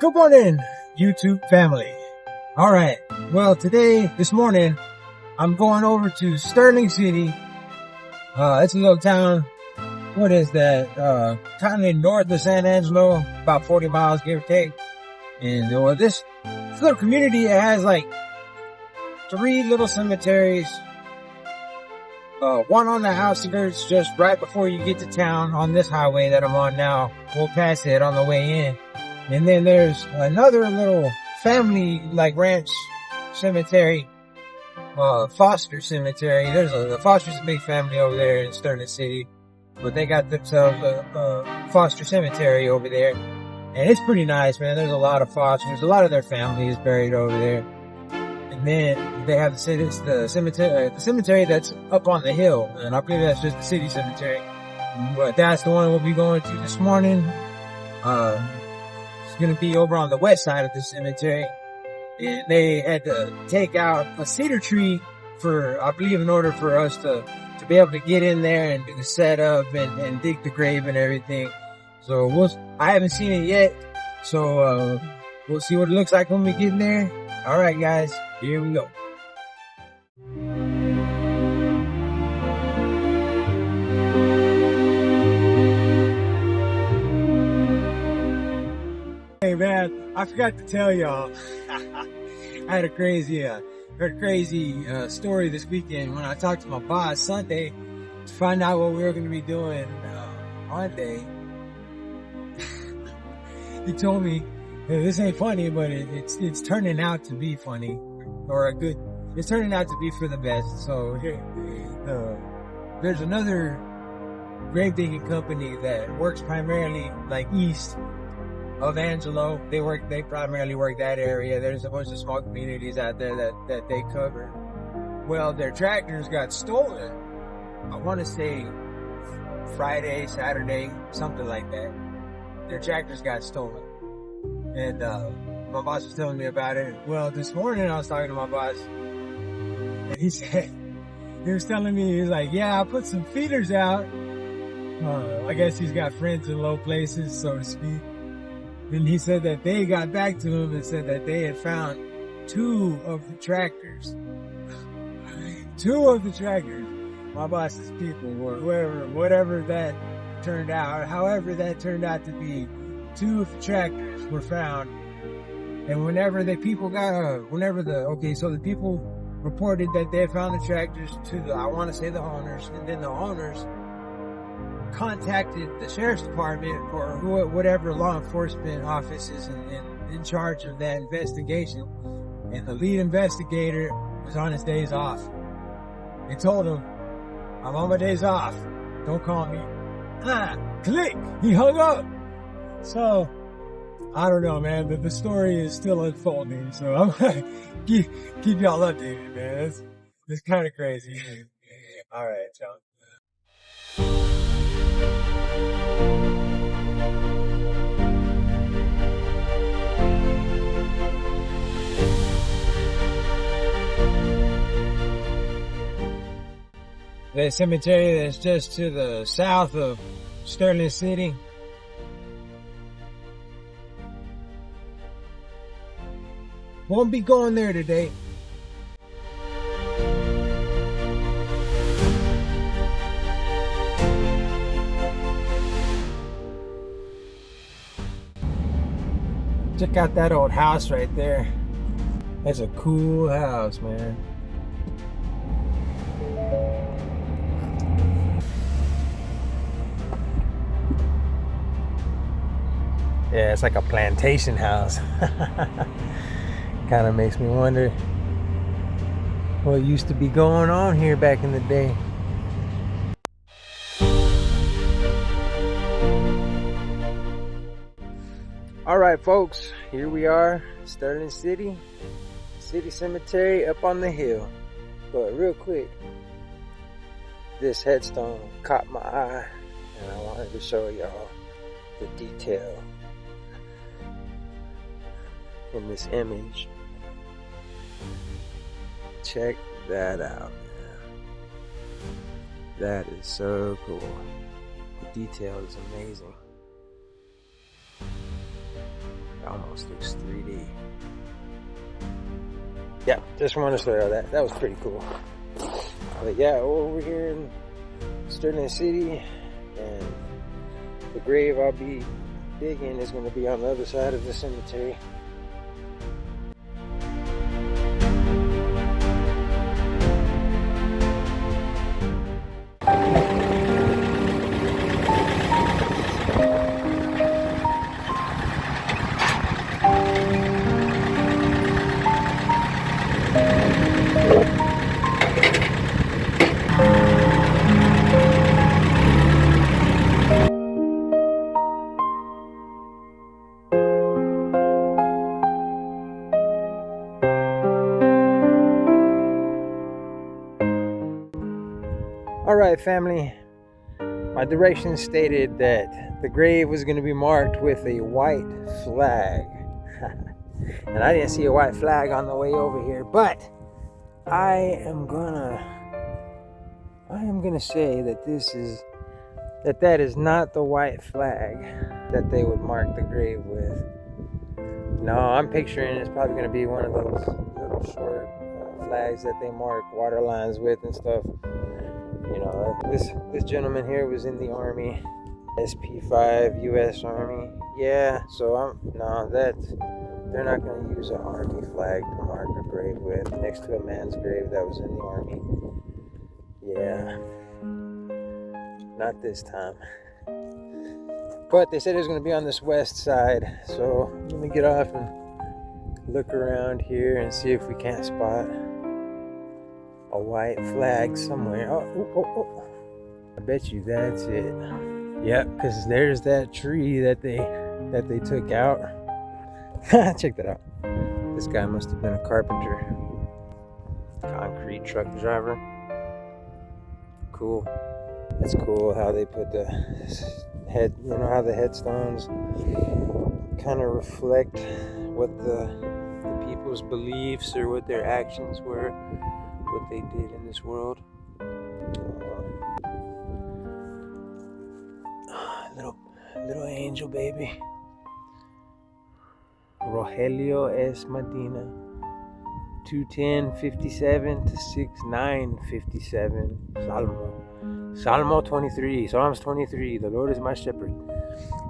Good morning, YouTube family. All right. Well, this morning, I'm going over to Sterling City. It's a little town. What is that? Kind of north of San Angelo, about 40 miles, give or take. And this little community, it has like 3 little cemeteries. One on the outskirts, just right before you get to town on this highway that I'm on now. We'll pass it on the way in. And then there's another little family, like ranch cemetery, Foster Cemetery. The Foster's a big family over there in Sterling City, but they got themselves a Foster Cemetery over there. And it's pretty nice, man. There's a lot of Fosters. A lot of their family is buried over there. And then they have the cemetery that's up on the hill. And I believe that's just the city cemetery. But that's the one we'll be going to this morning. It's going to be over on the west side of the cemetery. And they had to take out a cedar tree I believe in order for us to be able to get in there and do the setup and dig the grave and everything. So I haven't seen it yet. So, we'll see what it looks like when we get in there. All right, guys, here we go. Hey man, I forgot to tell y'all. I had a crazy story this weekend when I talked to my boss Sunday to find out what we were going to be doing Monday. He told me, hey, this ain't funny, but it's turning out to be funny, it's turning out to be for the best. So here, there's another grave digging company that works primarily like east of Angelo. They primarily work that area. There's a bunch of small communities out there that they cover. Well, their tractors got stolen. I want to say Friday, Saturday, something like that. Their tractors got stolen. And, my boss was telling me about it. Well, this morning I was talking to my boss and he was telling me, he was like, yeah, I put some feeders out. I guess he's got friends in low places, so to speak. And he said that they got back to him and said that they had found 2 of the tractors. 2 of the tractors. My boss's people, whatever that turned out, however that turned out to be, 2 of the tractors were found. And the people reported that they had found the tractors to the owners, and then the owners contacted the sheriff's department or whatever law enforcement office is in charge of that investigation. And the lead investigator was on his days off. They told him, I'm on my days off. Don't call me. Click! He hung up. So, I don't know, man, but the story is still unfolding. So I'm gonna keep y'all updated, man. It's kind of crazy. All right, y'all. The cemetery that's just to the south of Sterling City. Won't be going there today. Check out that old house right there. That's a cool house, man. Yeah, it's like a plantation house. Kind of makes me wonder what used to be going on here back in the day. All right, folks, here we are, Sterling City Cemetery up on the hill. But real quick, this headstone caught my eye, and I wanted to show y'all the detail in this image. Check that out, man. That is so cool. The detail is amazing. I almost looks 3D. Yeah, just wanted to show that. That was pretty cool. But yeah, over here in Sterling City, and the grave I'll be digging is going to be on the other side of the cemetery. Alright, family, my directions stated that the grave was going to be marked with a white flag. And I didn't see a white flag on the way over here, but I am gonna say that that is not the white flag that they would mark the grave with. No, I'm picturing it's probably going to be one of those little short flags that they mark water lines with and stuff. You know, this gentleman here was in the Army, SP5 U.S. Army. Yeah, so they're not going to use an Army flag to mark a grave with next to a man's grave that was in the Army. Yeah, not this time. But they said it was going to be on this west side, so I'm going to get off and look around here and see if we can't spot a white flag somewhere. Oh. I bet you that's it. Yep, because there's that tree that they took out. Check that out. This guy must have been a carpenter. Concrete truck driver. Cool. That's cool how they put the how the headstones kind of reflect what the people's beliefs or what their actions were, what they did in this world. Little angel baby. Rogelio S. Medina. 2:10:57 to 6:9:57. Salmo 23. Psalms 23. The Lord is my shepherd.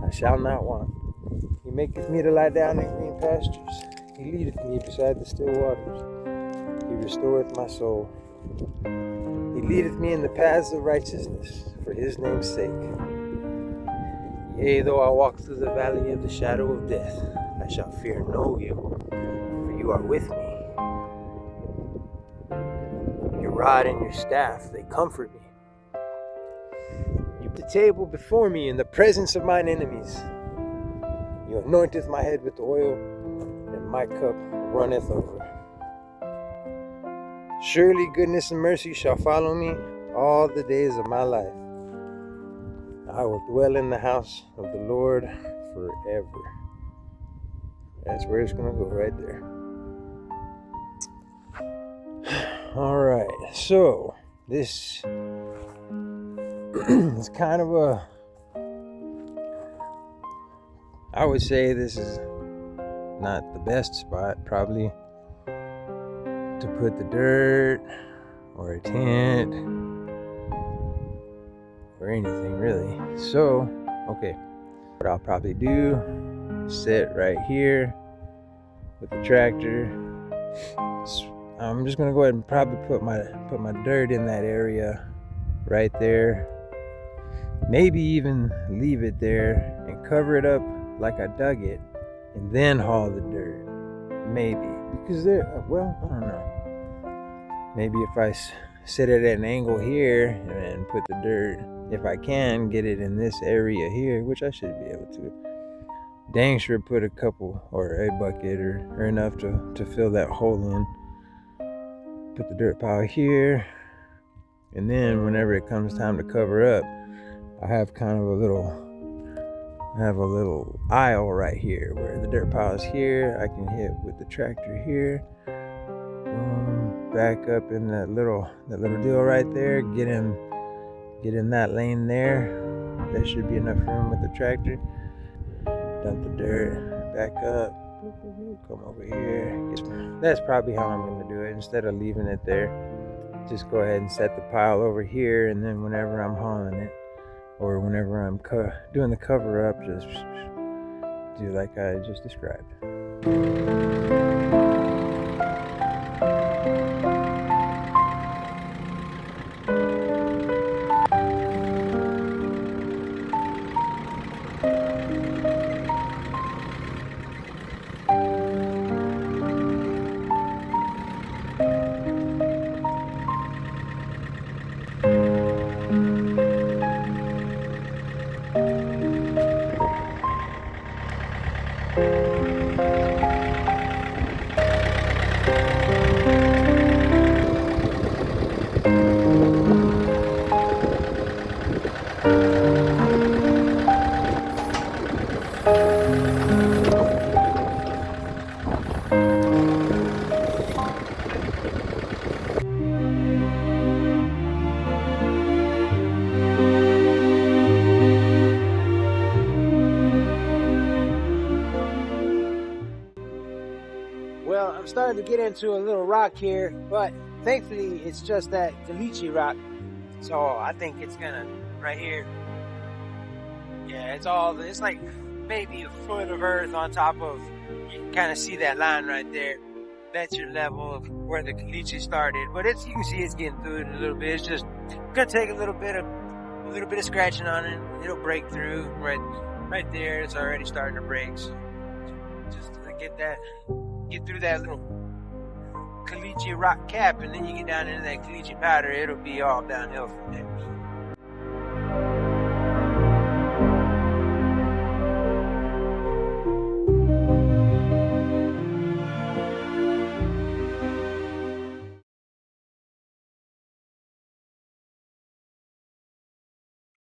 I shall not want. He maketh me to lie down in green pastures. He leadeth me beside the still waters. He restoreth my soul. He leadeth me in the paths of righteousness for his name's sake. Yea, though I walk through the valley of the shadow of death, I shall fear no evil, for you are with me. Your rod and your staff, they comfort me. You put the table before me in the presence of mine enemies. You anointeth my head with oil, and my cup runneth over. Surely goodness and mercy shall follow me all the days of my life. I will dwell in the house of the Lord forever. That's where it's going to go, right there. All right, so this is kind of I would say this is not the best spot, probably, to put the dirt or a tent or anything really. So, okay, what I'll probably do, sit right here with the tractor. I'm just gonna go ahead and probably put my dirt in that area right there. Maybe even leave it there and cover it up like I dug it, and then haul the dirt. Maybe, because I don't know. Maybe if I sit it at an angle here and put the dirt, if I can get it in this area here, which I should be able to, dang sure put a couple or a bucket or enough to fill that hole in. Put the dirt pile here, and then whenever it comes time to cover up, I have kind of a little aisle right here where the dirt pile is here. I can hit with the tractor here, back up in that little deal right there, get in that lane there. There should be enough room with the tractor. Dump the dirt back up, Come over here. That's probably how I'm going to do it. Instead of leaving it there, just go ahead and set the pile over here, and then whenever I'm hauling it, or whenever I'm doing the cover up, just do like I just described. Well, I'm starting to get into a little rock here, but thankfully it's just that caliche rock. So I think it's gonna, right here. Yeah, it's like maybe a foot of earth on top of, you can kind of see that line right there. That's your level of where the caliche started. But you can see it's getting through it a little bit. It's just gonna take a little bit of scratching on it. It'll break through right there. It's already starting to break. So just to get through that little caliche rock cap, and then you get down into that caliche powder, it'll be all downhill from there.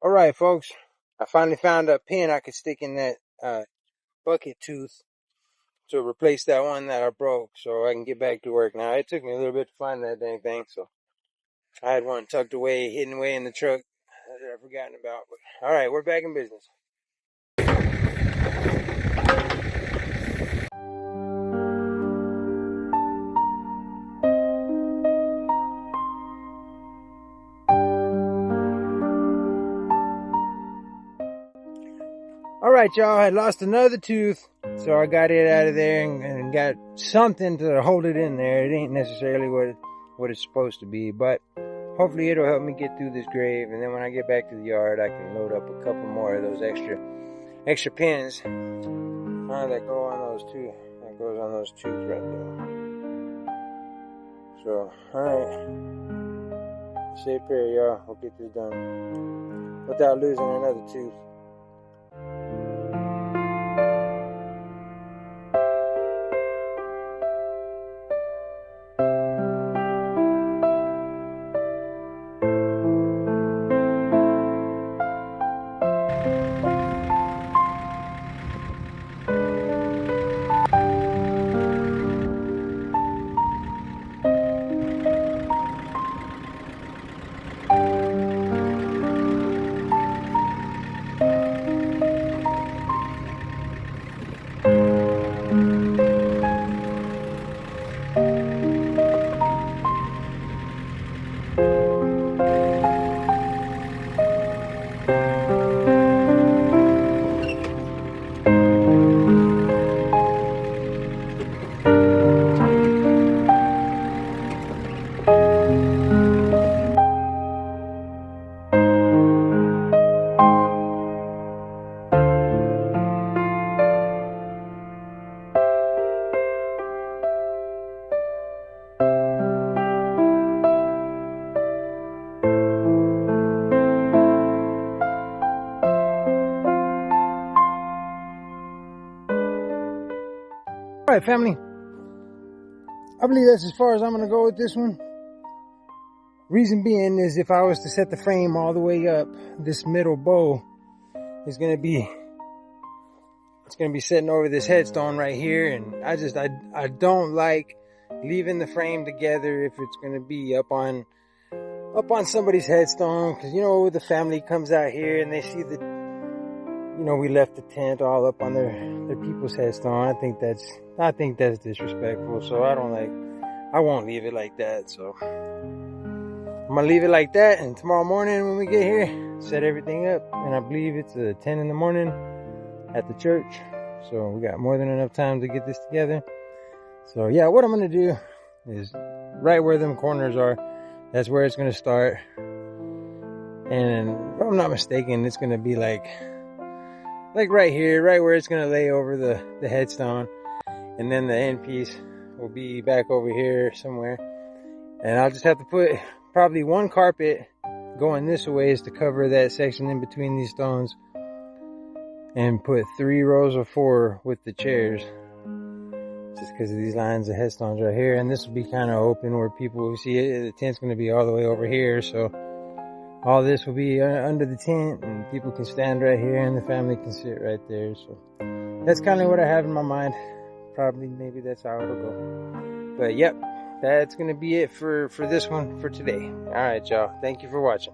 All right, folks, I finally found a pin I could stick in that bucket tooth to replace that one that I broke, so I can get back to work now. It took me a little bit to find that dang thing, so I had one tucked away, hidden away in the truck that I'd forgotten about. But all right, we're back in business. All right, y'all, I lost another tooth, so I got it out of there and got something to hold it in there. It ain't necessarily what it's supposed to be, but hopefully it'll help me get through this grave, and then when I get back to the yard, I can load up a couple more of those extra pins that go on those two. That goes on those tooths right there. So, all right, say a prayer, y'all. We'll get this done without losing another tooth. All right, family. I believe that's as far as I'm going to go with this one. Reason being is if I was to set the frame all the way up, this middle bow is going to be, it's going to be sitting over this headstone right here. And I don't like leaving the frame together if it's going to be up on somebody's headstone. Cause you know, the family comes out here and they see you know, we left the tent all up on their people's headstone. I think that's disrespectful. So I won't leave it like that. So I'm gonna leave it like that. And tomorrow morning when we get here, set everything up. And I believe it's 10 in the morning at the church. So we got more than enough time to get this together. So yeah, what I'm gonna do is right where them corners are, that's where it's gonna start. And if I'm not mistaken, it's gonna be like right here, right where it's gonna lay over the headstone. And then the end piece will be back over here somewhere. And I'll just have to put probably one carpet going this way is to cover that section in between these stones. And put 3 rows of 4 with the chairs. Just because of these lines of headstones right here. And this will be kind of open where people will see it. The tent's going to be all the way over here. So all this will be under the tent, and people can stand right here and the family can sit right there. So that's kind of what I have in my mind. Probably, maybe that's how it'll go. But yep, that's going to be it for this one for today. All right, y'all. Thank you for watching.